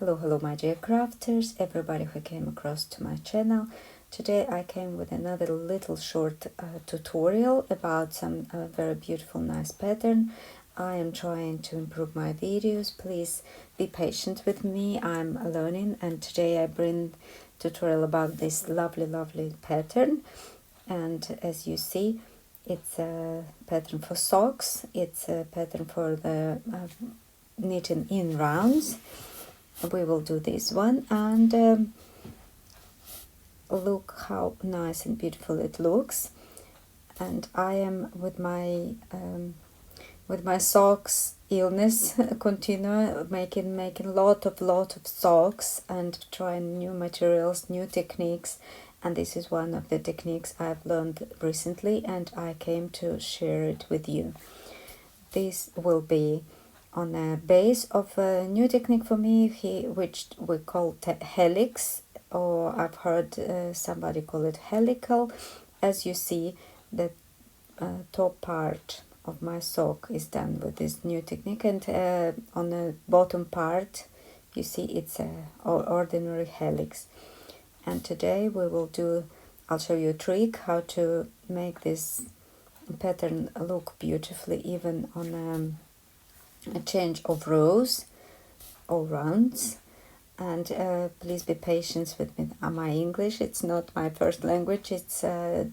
Hello my dear crafters, everybody who came across to my channel. Today I came with another little short tutorial about some very beautiful nice pattern. I am trying to improve my videos. Please be patient with me. I'm learning, and today I bring tutorial about this lovely pattern. And as you see, it's a pattern for socks. It's a pattern for the knitting in rounds. We will do this one, and look how nice and beautiful it looks. And I am with my socks illness continue making lot of socks and trying new materials, new techniques, and this is one of the techniques I've learned recently and I came to share it with you. This will be on a base of a new technique for me, which we call helix, or I've heard somebody call it helical. As you see, the top part of my sock is done with this new technique, and on the bottom part you see it's a ordinary helix. And today I'll show you a trick how to make this pattern look beautifully even on a change of rows or rounds. And please be patient with me. My English, it's not my first language. It's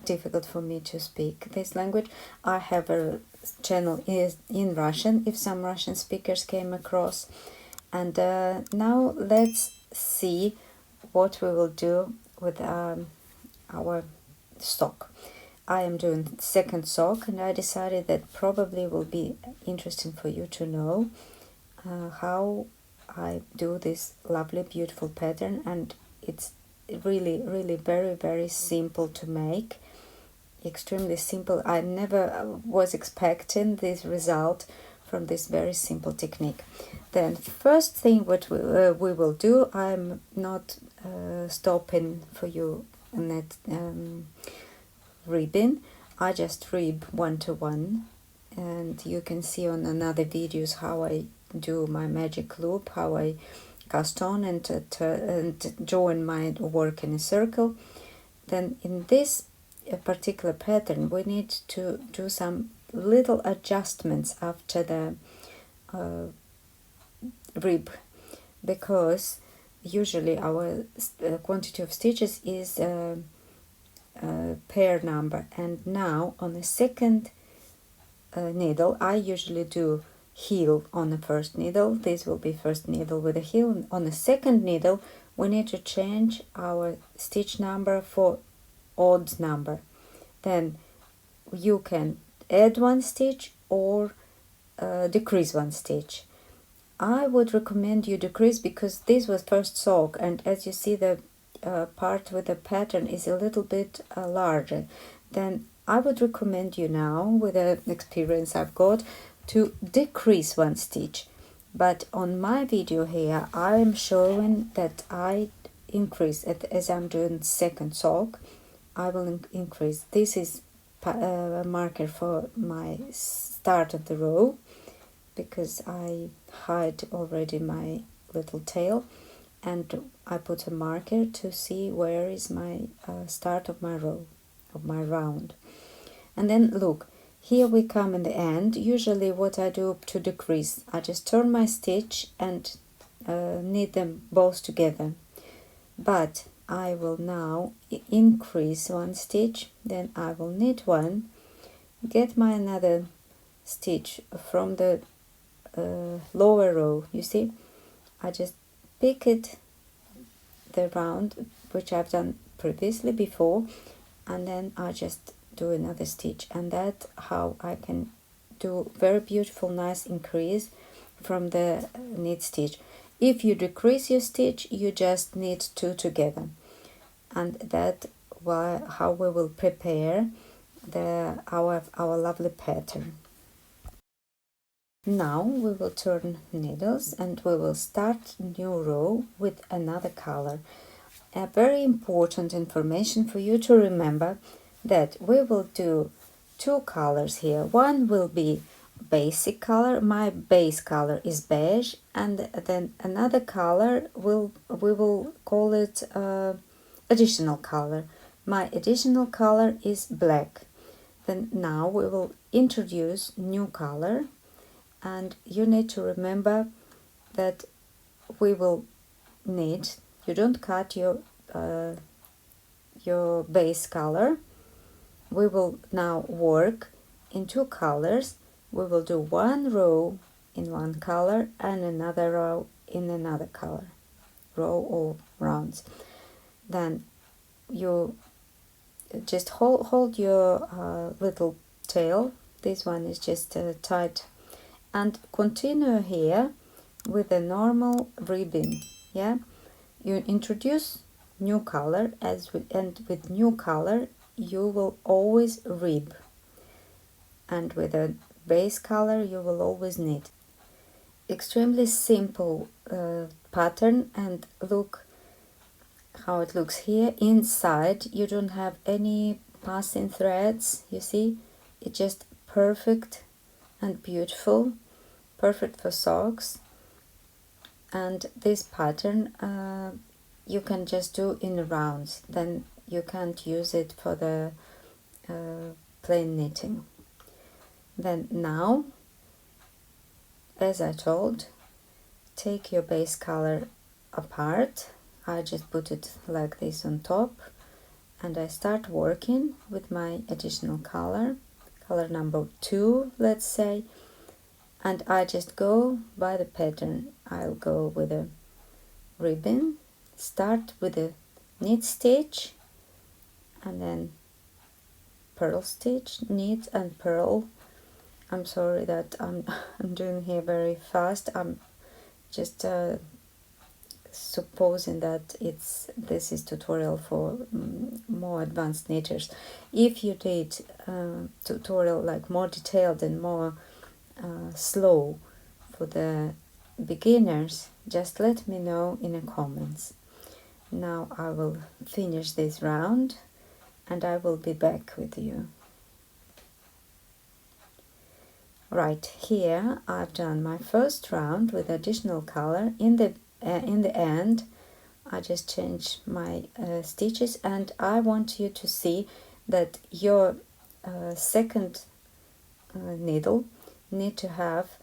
difficult for me to speak this language. I have a channel in Russian if some Russian speakers came across. And now let's see what we will do with our sock. I am doing second sock, and I decided that probably will be interesting for you to know how I do this lovely beautiful pattern, and it's really very simple to make, extremely simple. I never was expecting this result from this very simple technique. Then first thing what we will do, I'm not stopping for you in that ribbing. I just rib 1 to 1, and you can see on another videos how I do my magic loop, how I cast on and join my work in a circle. Then in this particular pattern we need to do some little adjustments after the rib, because usually our quantity of stitches is pair number, and now on the second needle I usually do heel on the first needle. This will be first needle with a heel. On the second needle we need to change our stitch number for odd number. Then you can add 1 stitch or decrease 1 stitch. I would recommend you decrease, because this was first sock, and as you see the part with the pattern is a little bit larger. Then I would recommend you now, with the experience I've got, to decrease 1 stitch. But on my video here I am showing that I increase it as I'm doing second sock. I will increase. This is a marker for my start of the row, because I hide already my little tail, and I put a marker to see where is my start of my row, of my round. And then look, here we come in the end. Usually what I do to decrease, I just turn my stitch and knit them both together. But I will now increase 1 stitch, then I will knit 1, get my another stitch from the lower row. You see, I just pick it, the round which I've done previously before, and then I just do another stitch, and that's how I can do very beautiful nice increase from the knit stitch. If you decrease your stitch, you just knit 2 together, and that's how we will prepare our lovely pattern. Now we will turn needles and we will start new row with another color. A very important information for you to remember, that we will do 2 colors here. One will be basic color. My base color is beige, and then another color we will call it additional color. My additional color is black. Then now we will introduce new color, and you need to remember that we will need, you don't cut your base color. We will now work in two colors. We will do one row in one color and another row in another color, row or rounds. Then you just hold your little tail. This one is just tight, and continue here with a normal ribbon. Yeah, you introduce new color and with new color you will always rib, and with a base color you will always knit. Extremely simple pattern, and look how it looks here. Inside you don't have any passing threads, you see, it's just perfect and beautiful, perfect for socks. And this pattern you can just do in rounds, then you can't use it for the plain knitting. Then now, as I told, take your base color apart. I just put it like this on top, and I start working with my additional color number 2, let's say, and I just go by the pattern. I'll go with a ribbon, start with a knit stitch, and then purl stitch, knit and purl. I'm sorry that I'm doing here very fast. I'm just supposing that this is tutorial for more advanced knitters. If you did tutorial like more detailed and more slow for the beginners, just let me know in the comments. Now I will finish this round and I will be back with you. Right, here I've done my first round with additional color. In the end I just change my stitches, and I want you to see that your second needle need to have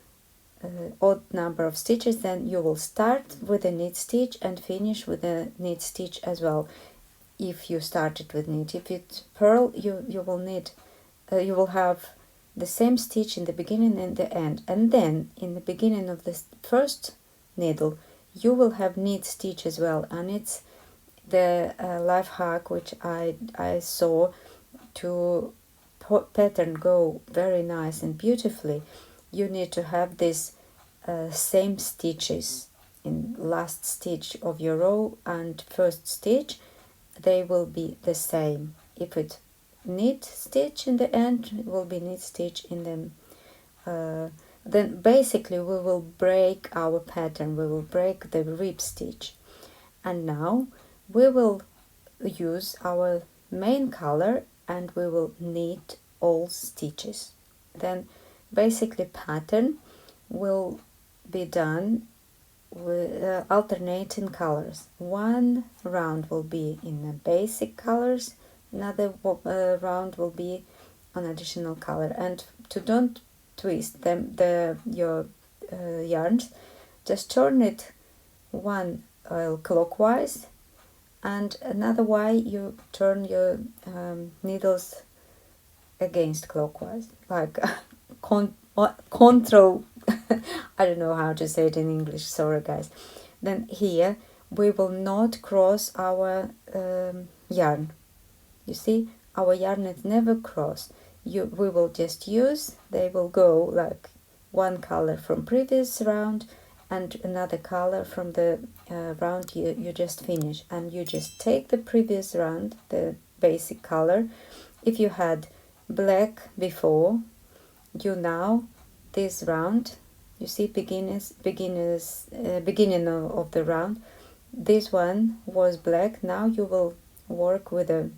odd number of stitches. Then you will start with a knit stitch and finish with a knit stitch as well. If you started with knit, if it's purl, you will need you will have the same stitch in the beginning and the end, and then in the beginning of the first needle you will have knit stitch as well. And it's the life hack which I saw to pattern go very nice and beautifully. You need to have this same stitches in last stitch of your row and first stitch. They will be the same. If it knit stitch in the end, it will be knit stitch in the then basically we will break our pattern, we will break the rib stitch. And now we will use our main color and we will knit all stitches. Then basically pattern will be done with alternating colors. One round will be in the basic colors, another round will be on additional color. And to don't twist them your yarns, just turn it one clockwise and another way you turn your needles against clockwise, like control I don't know how to say it in English, sorry guys. Then here we will not cross our yarn. You see, our yarn is never cross. We will just use, they will go like one color from previous round and another color from the round you just finished, and you just take the previous round, the basic color. If you had black before, you now this round, you see beginning of the round, this one was black. Now you will work with a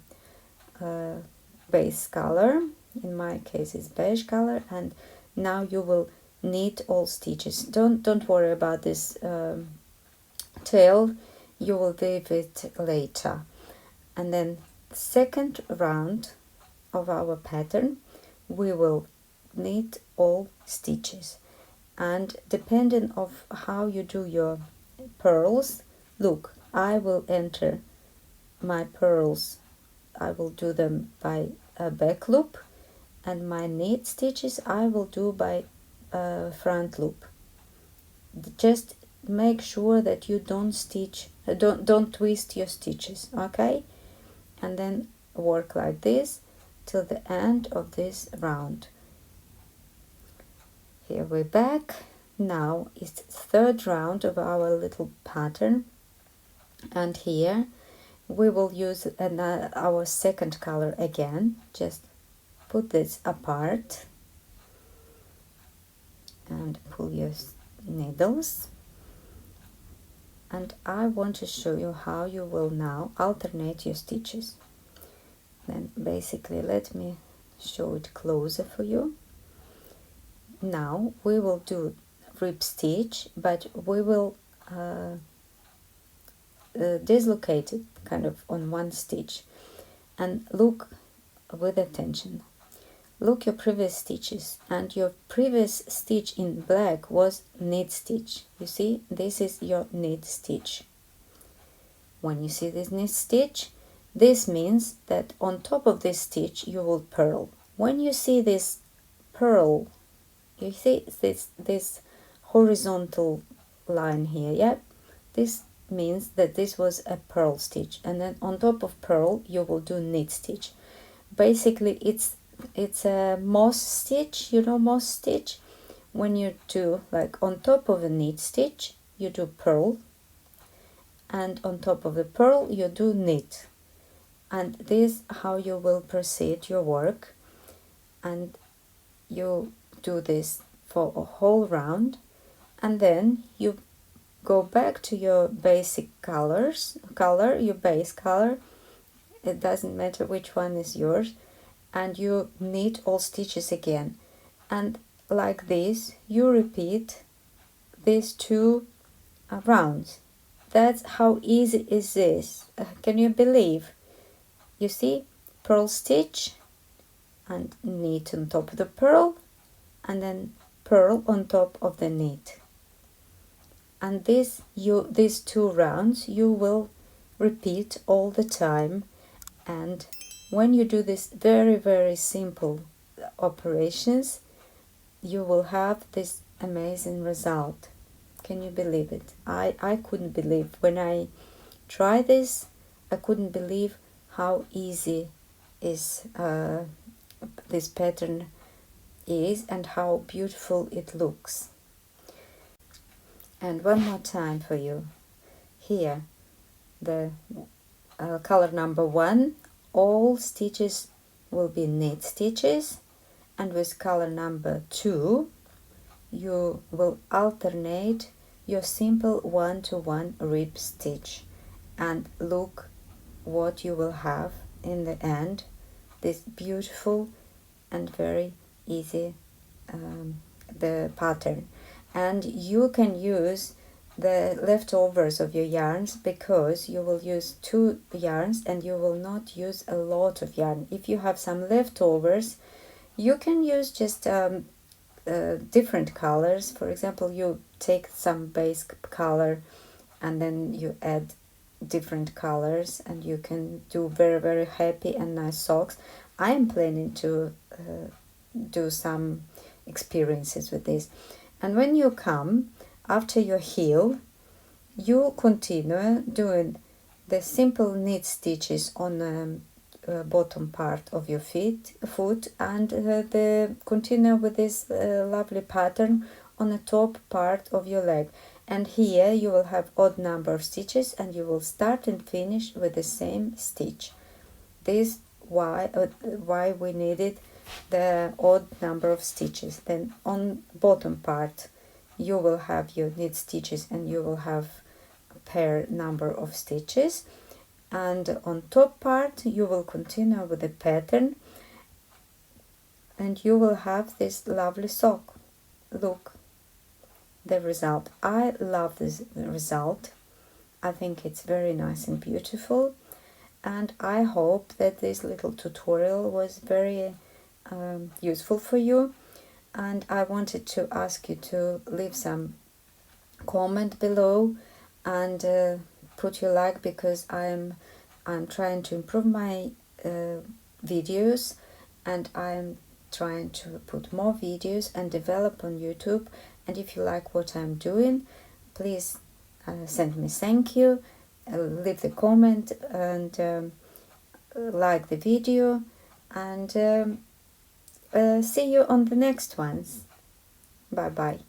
base color, in my case it's beige color, and now you will knit all stitches. Don't worry about this tail, you will leave it later. And then second round of our pattern, we will knit all stitches, and depending of how you do your pearls, look, I will enter my pearls, I will do them by a back loop, and my knit stitches I will do by a front loop. Just make sure that you don't twist your stitches, okay? And then work like this till the end of this round. Here we're back. Now it's the third round of our little pattern, and here we will use our second color again. Just put this apart and pull your needles, and I want to show you how you will now alternate your stitches. Then basically let me show it closer for you. Now we will do rib stitch, but we will dislocate it kind of on one stitch, and look with attention. Look your previous stitches, and your previous stitch in black was knit stitch. You see, this is your knit stitch. When you see this knit stitch, this means that on top of this stitch you will purl. When you see this purl, you see this horizontal line here, yeah? This means that this was a purl stitch, and then on top of purl you will do knit stitch. Basically it's a moss stitch, you know, moss stitch. When you do like on top of a knit stitch you do purl, and on top of the purl you do knit, and this how you will proceed your work. And you do this for a whole round, and then you go back to your basic color, your base color, it doesn't matter which one is yours, and you knit all stitches again. And like this you repeat these two rounds. That's how easy is this. Can you believe? You see, purl stitch and knit on top of the purl, and then purl on top of the knit. And these two rounds you will repeat all the time. And when you do this very simple operations, you will have this amazing result. Can you believe it? I couldn't believe when I tried this. I couldn't believe how easy is this pattern is, and how beautiful it looks. And one more time for you. Here, the color number 1, all stitches will be knit stitches, and with color number 2 you will alternate your simple 1-to-1 rib stitch. And look what you will have in the end, this beautiful and very easy the pattern. And you can use the leftovers of your yarns, because you will use 2 yarns and you will not use a lot of yarn. If you have some leftovers, you can use just different colors. For example, you take some base color and then you add different colors, and you can do very happy and nice socks. I am planning to do some experiences with this. And when you come after your heel, you continue doing the simple knit stitches on the bottom part of your foot, and continue with this lovely pattern on the top part of your leg. And here you will have odd number of stitches, and you will start and finish with the same stitch. This why we needed the odd number of stitches. Then on bottom part you will have your knit stitches, and you will have a pair number of stitches, and on top part you will continue with the pattern. and you will have this lovely sock. Look, the result. I love this result. I think it's very nice and beautiful, and I hope that this little tutorial was very useful for you. And I wanted to ask you to leave some comment below and put your like, because I'm trying to improve my videos, and I'm trying to put more videos and develop on YouTube. And if you like what I'm doing, please send me thank you, leave the comment, and like the video, and see you on the next ones. Bye bye.